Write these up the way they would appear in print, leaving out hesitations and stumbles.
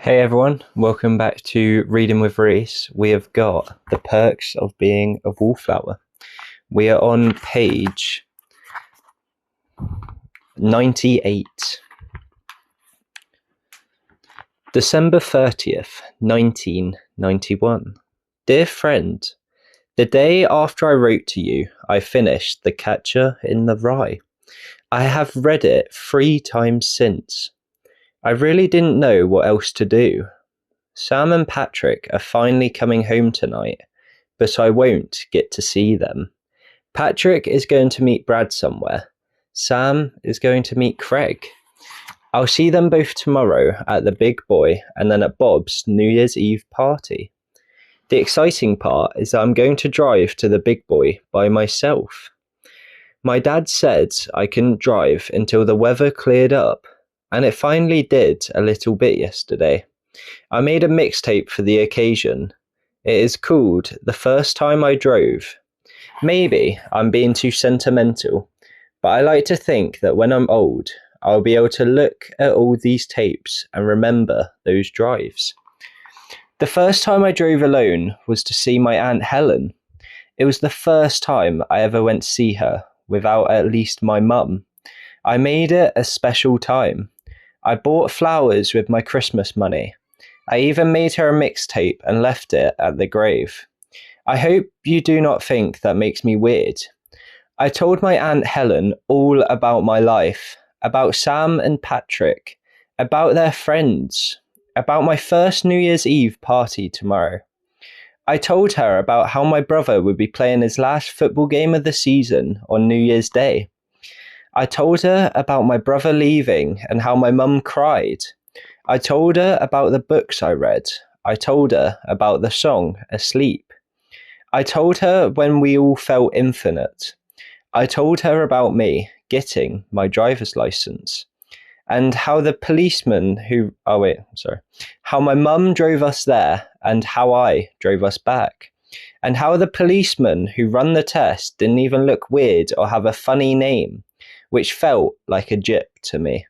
Hey everyone, welcome back to Reading with Reese. We have got The Perks of Being a Wallflower. We are on page 98. December 30th, 1991. Dear friend, the day after I wrote to you, I finished The Catcher in the Rye. I have read it 3 times since. I really didn't know what else to do. Sam and Patrick are finally coming home tonight, but I won't get to see them. Patrick is going to meet Brad somewhere. Sam is going to meet Craig. I'll see them both tomorrow at the Big Boy and then at Bob's New Year's Eve party. The exciting part is that I'm going to drive to the Big Boy by myself. My dad said I couldn't drive until the weather cleared up, and it finally did a little bit yesterday. I made a mixtape for the occasion. It is called The First Time I Drove. Maybe I'm being too sentimental, but I like to think that when I'm old, I'll be able to look at all these tapes and remember those drives. The first time I drove alone was to see my Aunt Helen. It was the first time I ever went to see her without at least my mum. I made it a special time. I bought flowers with my Christmas money. I even made her a mixtape and left it at the grave. I hope you do not think that makes me weird. I told my Aunt Helen all about my life, about Sam and Patrick, about their friends, about my first New Year's Eve party tomorrow. I told her about how my brother would be playing his last football game of the season on New Year's Day. I told her about my brother leaving and how my mum cried. I told her about the books I read. I told her about the song Asleep. I told her when we all felt infinite. I told her about me getting my driver's license and how the policeman how my mum drove us there and how I drove us back, and how the policeman who ran the test didn't even look weird or have a funny name, which felt like a jip to me.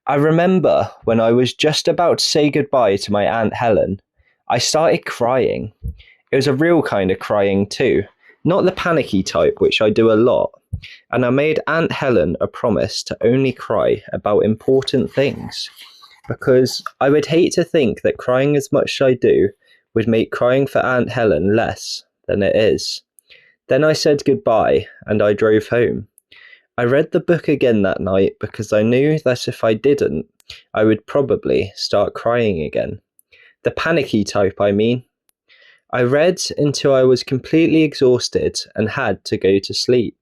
I remember when I was just about to say goodbye to my Aunt Helen, I started crying. It was a real kind of crying too, not the panicky type, which I do a lot. And I made Aunt Helen a promise to only cry about important things, because I would hate to think that crying as much as I do would make crying for Aunt Helen less than it is. Then I said goodbye and I drove home. I read the book again that night because I knew that if I didn't, I would probably start crying again. The panicky type, I mean. I read until I was completely exhausted and had to go to sleep.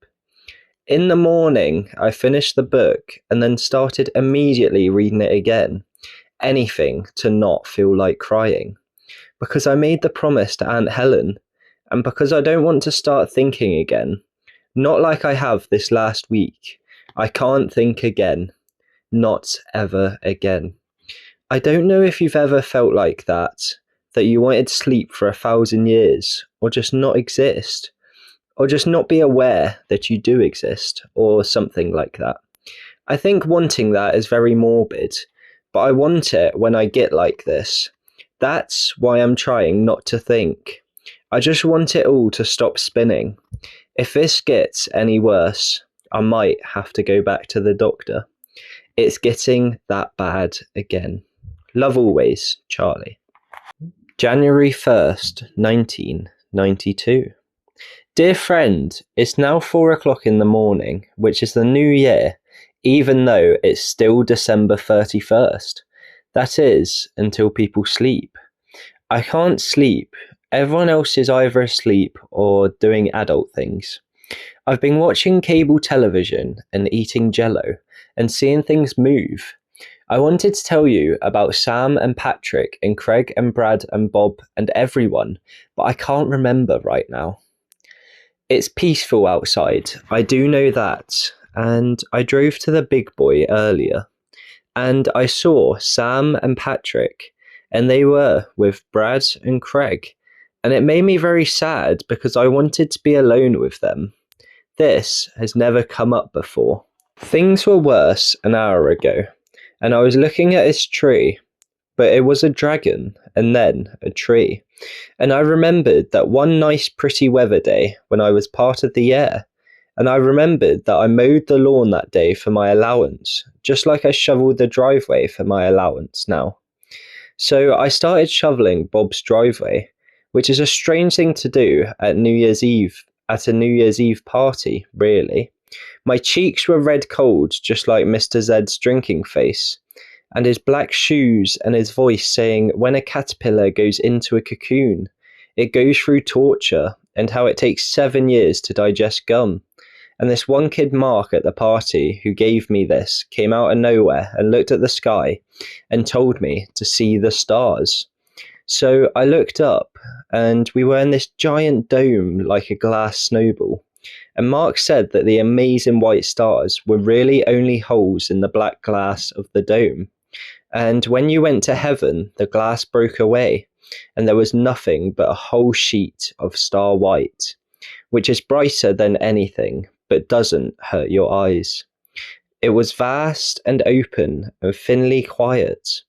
In the morning, I finished the book and then started immediately reading it again. Anything to not feel like crying. Because I made the promise to Aunt Helen, and because I don't want to start thinking again. Not like I have this last week. I can't think again. Not ever again. I don't know if you've ever felt like that you wanted sleep for 1,000 years, or just not exist, or just not be aware that you do exist, or something like that. I think wanting that is very morbid, but I want it when I get like this. That's why I'm trying not to think. I just want it all to stop spinning. If this gets any worse, I might have to go back to the doctor. It's getting that bad again. Love always, Charlie. January 1st, 1992. Dear friend, it's now 4 o'clock in the morning, which is the new year, even though it's still December 31st. That is, until people sleep. I can't sleep. Everyone else is either asleep or doing adult things. I've been watching cable television and eating Jello and seeing things move. I wanted to tell you about Sam and Patrick and Craig and Brad and Bob and everyone, but I can't remember right now. It's peaceful outside, I do know that, and I drove to the Big Boy earlier, and I saw Sam and Patrick, and they were with Brad and Craig. And it made me very sad because I wanted to be alone with them. This has never come up before. Things were worse an hour ago, and I was looking at his tree, but it was a dragon and then a tree. And I remembered that one nice pretty weather day when I was part of the air. And I remembered that I mowed the lawn that day for my allowance, just like I shoveled the driveway for my allowance now. So I started shoveling Bob's driveway, which is a strange thing to do at New Year's Eve, at a New Year's Eve party, really. My cheeks were red cold, just like Mr. Zed's drinking face, and his black shoes and his voice saying, when a caterpillar goes into a cocoon, it goes through torture, and how it takes 7 years to digest gum. And this one kid, Mark, at the party, who gave me this, came out of nowhere and looked at the sky and told me to see the stars. So I looked up, and we were in this giant dome like a glass snowball. And Mark said that the amazing white stars were really only holes in the black glass of the dome. And when you went to heaven, the glass broke away, and there was nothing but a whole sheet of star white, which is brighter than anything, but doesn't hurt your eyes. It was vast and open and thinly quiet,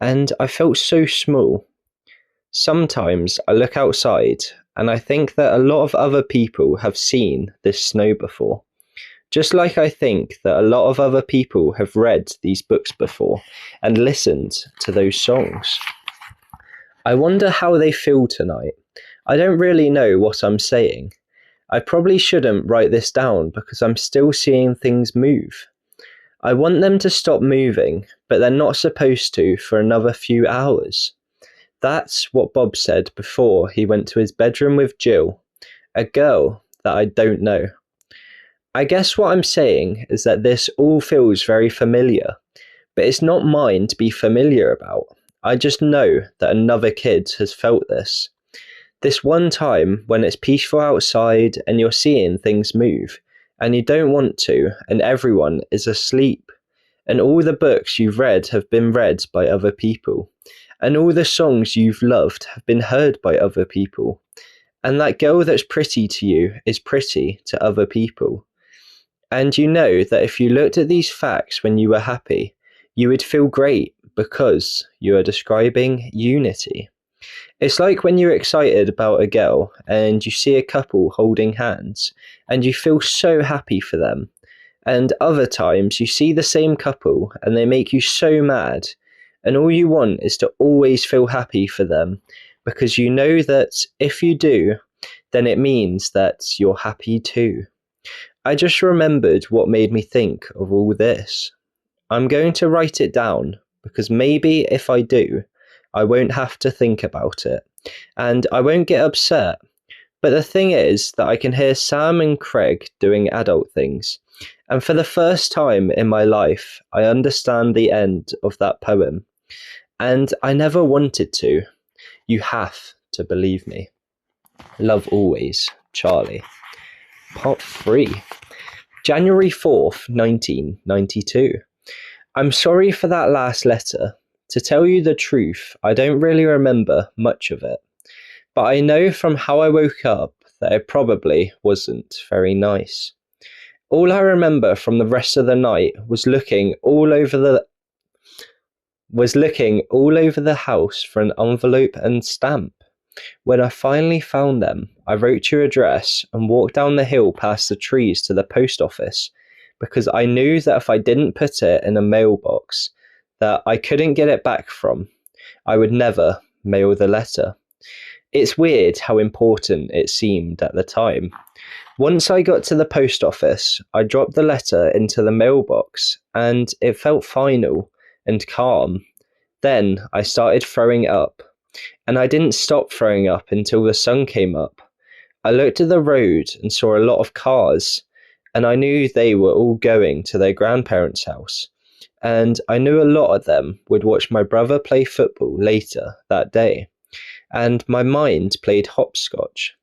and I felt so small. Sometimes I look outside and I think that a lot of other people have seen this snow before, just like I think that a lot of other people have read these books before and listened to those songs. I wonder how they feel tonight. I don't really know what I'm saying. I probably shouldn't write this down because I'm still seeing things move. I want them to stop moving, but they're not supposed to for another few hours. That's what Bob said before he went to his bedroom with Jill, a girl that I don't know. I guess what I'm saying is that this all feels very familiar, but it's not mine to be familiar about. I just know that another kid has felt this. This one time when it's peaceful outside and you're seeing things move, and you don't want to, and everyone is asleep, and all the books you've read have been read by other people, and all the songs you've loved have been heard by other people, and that girl that's pretty to you is pretty to other people. And you know that if you looked at these facts when you were happy, you would feel great because you are describing unity. It's like when you're excited about a girl and you see a couple holding hands and you feel so happy for them. And other times you see the same couple and they make you so mad, and all you want is to always feel happy for them because you know that if you do, then it means that you're happy too. I just remembered what made me think of all this. I'm going to write it down because maybe if I do, I won't have to think about it, and I won't get upset. But the thing is that I can hear Sam and Craig doing adult things, and for the first time in my life, I understand the end of that poem. And I never wanted to. You have to believe me. Love always, Charlie. Part 3. January 4th, 1992. I'm sorry for that last letter. To tell you the truth, I don't really remember much of it, but I know from how I woke up that it probably wasn't very nice. All I remember from the rest of the night was looking all over the house for an envelope and stamp. When I finally found them, I wrote your address and walked down the hill past the trees to the post office, because I knew that if I didn't put it in a mailbox that I couldn't get it back from, I would never mail the letter. It's weird how important it seemed at the time. Once I got to the post office, I dropped the letter into the mailbox and it felt final and calm. Then I started throwing up, and I didn't stop throwing up until the sun came up. I looked at the road and saw a lot of cars, and I knew they were all going to their grandparents' house. And I knew a lot of them would watch my brother play football later that day. And my mind played hopscotch.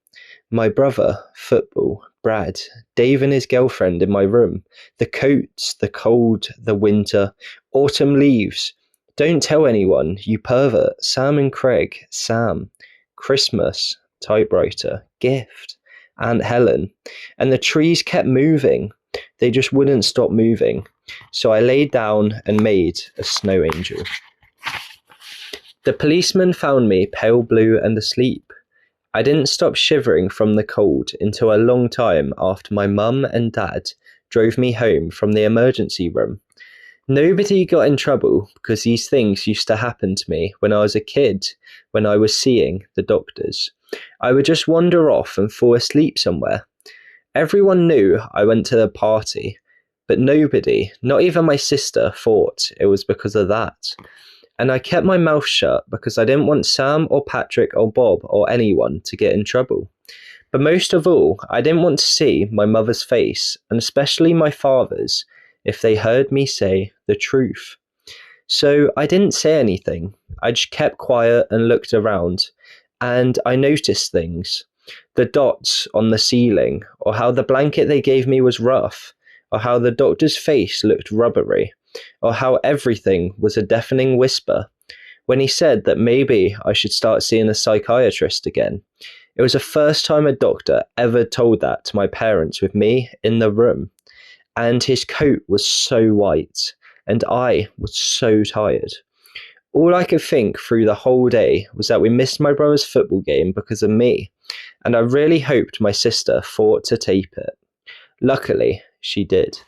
My brother, football, Brad, Dave and his girlfriend in my room, the coats, the cold, the winter, autumn leaves. Don't tell anyone, you pervert. Sam and Craig, Sam, Christmas, typewriter, gift, Aunt Helen. And the trees kept moving. They just wouldn't stop moving. So I laid down and made a snow angel. The policeman found me pale blue and asleep. I didn't stop shivering from the cold until a long time after my mum and dad drove me home from the emergency room. Nobody got in trouble because these things used to happen to me when I was a kid, when I was seeing the doctors. I would just wander off and fall asleep somewhere. Everyone knew I went to the party, but nobody, not even my sister, thought it was because of that. And I kept my mouth shut because I didn't want Sam or Patrick or Bob or anyone to get in trouble. But most of all, I didn't want to see my mother's face, and especially my father's, if they heard me say the truth. So I didn't say anything. I just kept quiet and looked around, and I noticed things. The dots on the ceiling, or how the blanket they gave me was rough, or how the doctor's face looked rubbery, or how everything was a deafening whisper. When he said that maybe I should start seeing a psychiatrist again. It was the first time a doctor ever told that to my parents with me in the room. And his coat was so white, and I was so tired. All I could think through the whole day was that we missed my brother's football game because of me, and I really hoped my sister thought to tape it. Luckily, she did.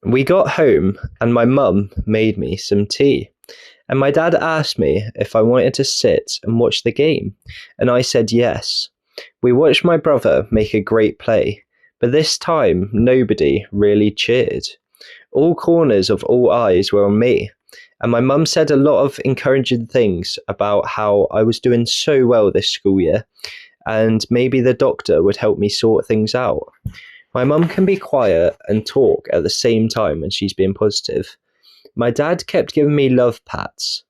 We got home, and my mum made me some tea, and my dad asked me if I wanted to sit and watch the game, and I said yes. We watched my brother make a great play, but this time nobody really cheered. All corners of all eyes were on me, and my mum said a lot of encouraging things about how I was doing so well this school year, and maybe the doctor would help me sort things out. My mum can be quiet and talk at the same time when she's being positive. My dad kept giving me love pats.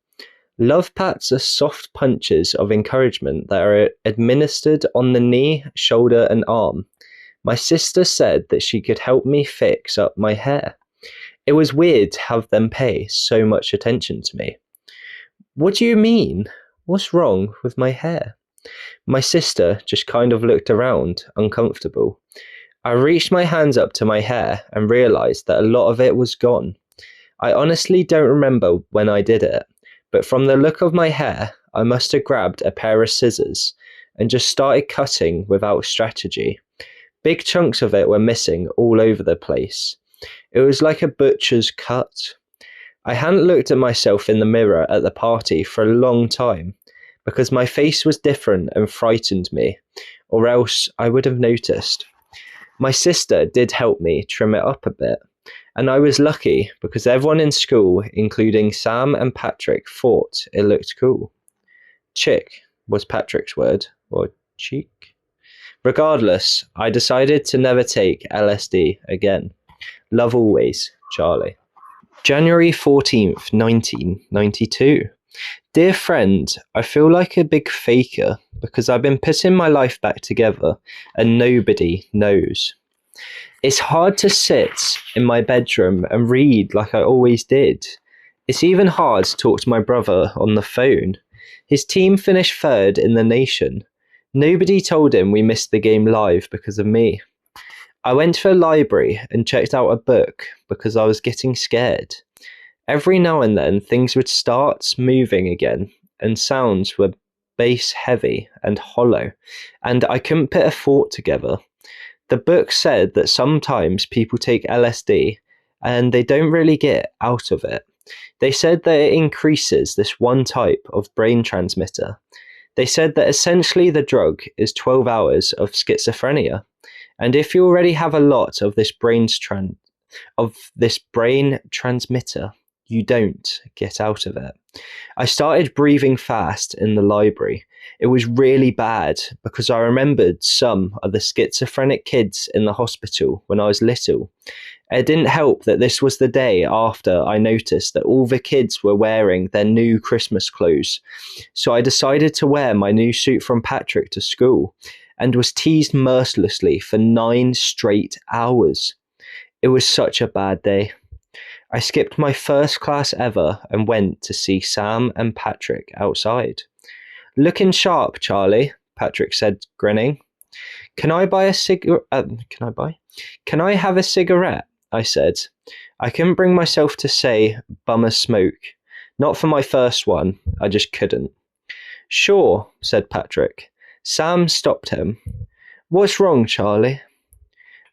Love pats are soft punches of encouragement that are administered on the knee, shoulder, and arm. My sister said that she could help me fix up my hair. It was weird to have them pay so much attention to me. What do you mean? What's wrong with my hair? My sister just kind of looked around, uncomfortable. I reached my hands up to my hair and realised that a lot of it was gone. I honestly don't remember when I did it, but from the look of my hair, I must have grabbed a pair of scissors and just started cutting without strategy. Big chunks of it were missing all over the place. It was like a butcher's cut. I hadn't looked at myself in the mirror at the party for a long time because my face was different and frightened me, or else I would have noticed. My sister did help me trim it up a bit, and I was lucky because everyone in school, including Sam and Patrick, thought it looked cool. Chick was Patrick's word, or cheek. Regardless, I decided to never take LSD again. Love always, Charlie. January 14th, 1992. Dear friend, I feel like a big faker because I've been putting my life back together and nobody knows. It's hard to sit in my bedroom and read like I always did. It's even hard to talk to my brother on the phone. His team finished third in the nation. Nobody told him we missed the game live because of me. I went to a library and checked out a book because I was getting scared. Every now and then things would start moving again and sounds were bass heavy and hollow, and I couldn't put a thought together. The book said that sometimes people take LSD and they don't really get out of it. They said that it increases this one type of brain transmitter. They said that essentially the drug is 12 hours of schizophrenia. And if you already have a lot of this brain transmitter, you don't get out of it. I started breathing fast in the library. It was really bad because I remembered some of the schizophrenic kids in the hospital when I was little. It didn't help that this was the day after I noticed that all the kids were wearing their new Christmas clothes. So I decided to wear my new suit from Patrick to school and was teased mercilessly for 9 straight hours. It was such a bad day. I skipped my first class ever and went to see Sam and Patrick outside. Looking sharp, Charlie, Patrick said, grinning. Can I have a cigarette? I said. I couldn't bring myself to say, bum a smoke. Not for my first one, I just couldn't. Sure, said Patrick. Sam stopped him. What's wrong, Charlie?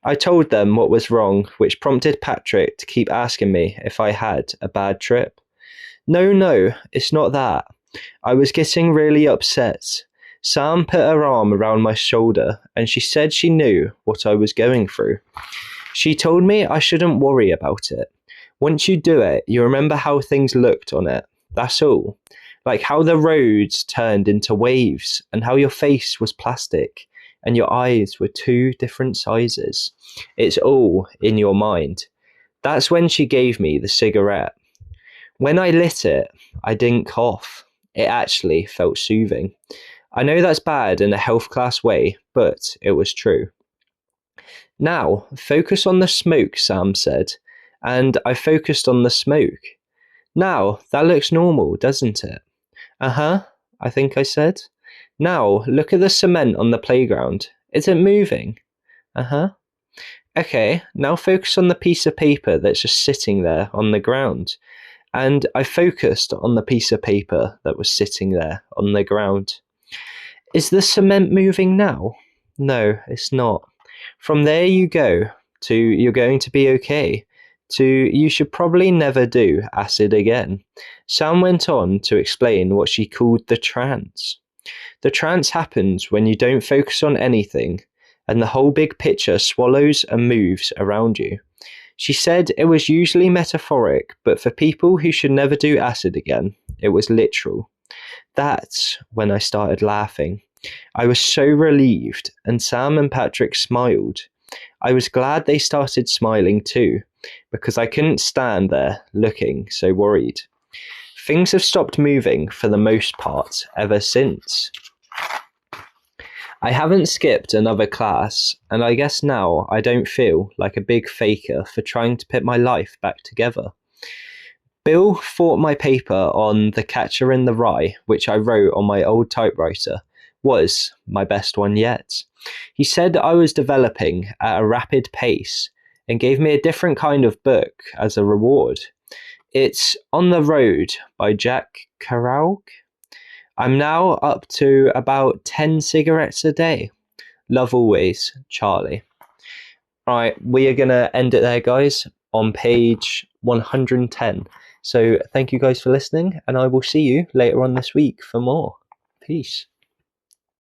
I told them what was wrong, which prompted Patrick to keep asking me if I had a bad trip. No, it's not that. I was getting really upset. Sam put her arm around my shoulder and she said she knew what I was going through. She told me I shouldn't worry about it. Once you do it, you remember how things looked on it. That's all. Like how the roads turned into waves and how your face was plastic and your eyes were two different sizes. It's all in your mind. That's when she gave me the cigarette. When I lit it, I didn't cough. It actually felt soothing. I know that's bad in a health class way, but it was true. Now, focus on the smoke, Sam said, and I focused on the smoke. Now, that looks normal, doesn't it? Uh-huh, I think I said. Now, look at the cement on the playground. Is it moving? Uh-huh. Okay, now focus on the piece of paper that's just sitting there on the ground. And I focused on the piece of paper that was sitting there on the ground. Is the cement moving now? No, it's not. From there you go to you're going to be okay to you should probably never do acid again. Sam went on to explain what she called the trance. The trance happens when you don't focus on anything and the whole big picture swallows and moves around you. She said it was usually metaphoric, but for people who should never do acid again, it was literal. That's when I started laughing. I was so relieved, and Sam and Patrick smiled. I was glad they started smiling too, because I couldn't stand there looking so worried. Things have stopped moving for the most part ever since. I haven't skipped another class, and I guess now I don't feel like a big faker for trying to put my life back together. Bill thought my paper on The Catcher in the Rye, which I wrote on my old typewriter, was my best one yet. He said I was developing at a rapid pace and gave me a different kind of book as a reward. It's On the Road by Jack Kerouac. I'm now up to about 10 cigarettes a day. Love always, Charlie. Alright, we are going to end it there, guys, on page 110. So thank you guys for listening, and I will see you later on this week for more. Peace.